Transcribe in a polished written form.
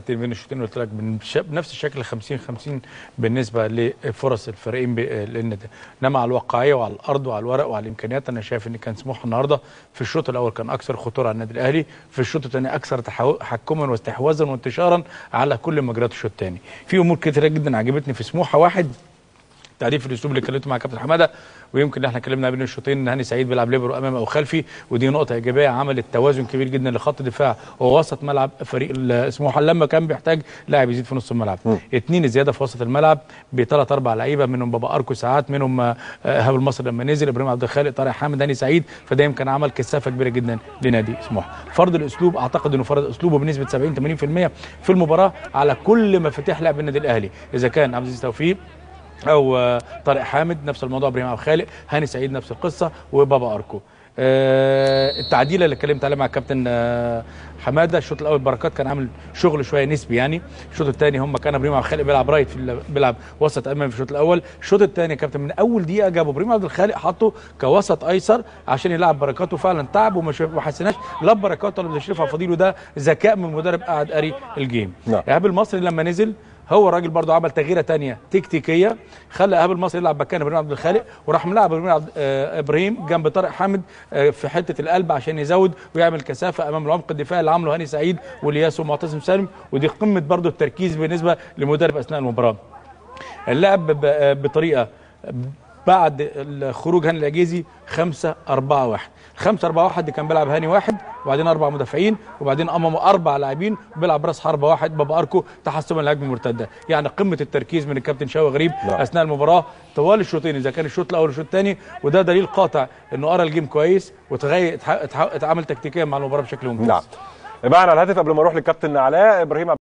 بين الشوطين قلت لك بنفس الشكل 50-50 بالنسبه لفرص الفريقين لان انما على الواقعيه وعلى الارض وعلى الورق وعلى الامكانيات انا شايف ان كان سموحه النهارده في الشوط الاول كان اكثر خطوره على النادي الاهلي، في الشوط الثاني اكثر تحكما واستحواذا وانتشارا على كل مجريات الشوط الثاني. في امور كثيره جدا عجبتني في سموحه. واحد، تعريف الاسلوب اللي اتكلمت مع كابتن حماده، ويمكن احنا اتكلمنا بين الشوطين ان هاني سعيد بيلعب ليبرو امامي او خلفي، ودي نقطه ايجابيه عملت توازن كبير جدا لخط دفاع ووسط ملعب فريق سموحه لما كان بيحتاج لاعب يزيد في نص الملعب. اثنين، الزياده في وسط الملعب بثلاث اربع لعيبه، منهم بابا اركو ساعات، منهم ايهاب المصري لما نزل، ابراهيم عبد الخالق، طارق حامد، هاني سعيد، فده يمكن عمل كثافه كبيره جدا لنادي سموحه. فرض الاسلوب، اعتقد انه فرض اسلوبه بنسبه 70-80% في المباراه على كل مفاتيح لعب النادي الاهلي، اذا كان عبد العزيز توفيق او طارق حامد نفس الموضوع، ابراهيم عبد الخالق، هاني سعيد نفس القصه، وبابا اركو. التعديله اللي اتكلمت عليها مع الكابتن حماده، الشوط الاول بركات كان عامل شغل شويه نسبي يعني، الشوط الثاني هم كان ابراهيم عبد الخالق بيلعب رايت بيلعب وسط امامي في الشوط الاول، الشوط الثاني يا كابتن من اول دقيقه جابوا ابراهيم عبد الخالق حطه كوسط ايسر عشان يلعب بركات، وفعلا تعب وما حسيناش لا بركات ولا تشريف فضيل، وده ذكاء من المدرب قاعد قاري الجيم. ايهاب المصري لما نزل هو الراجل برضه عمل تغييره ثانيه تكتيكيه، خلى ايهاب المصري يلعب مكان ابراهيم عبد الخالق، وراح ملعب ابراهيم جنب طارق حامد في حته القلب عشان يزود ويعمل كثافه امام العمق الدفاعي اللي عمله هاني سعيد والياس ومعتصم سالم، ودي قمه برضه التركيز بالنسبه للمدرب اثناء المباراه. اللعب بطريقه بعد خروج هاني العجيزي 5-4-1، 5-4-1 دي كان بيلعب هاني واحد وبعدين 4 مدافعين وبعدين امامه 4 لاعبين وبيلعب راس حربه واحد بابا اركو تحسبا للهجمه المرتده، يعني قمه التركيز من الكابتن شوقي غريب اثناء المباراه طوال الشوطين، اذا كان الشوط الاول والشوط الثاني، وده دليل قاطع انه قرا الجيم كويس وتغير اتعامل تكتيكيا مع المباراه بشكل ممتاز. نعم. معنا على الهاتف قبل ما اروح للكابتن علاء ابراهيم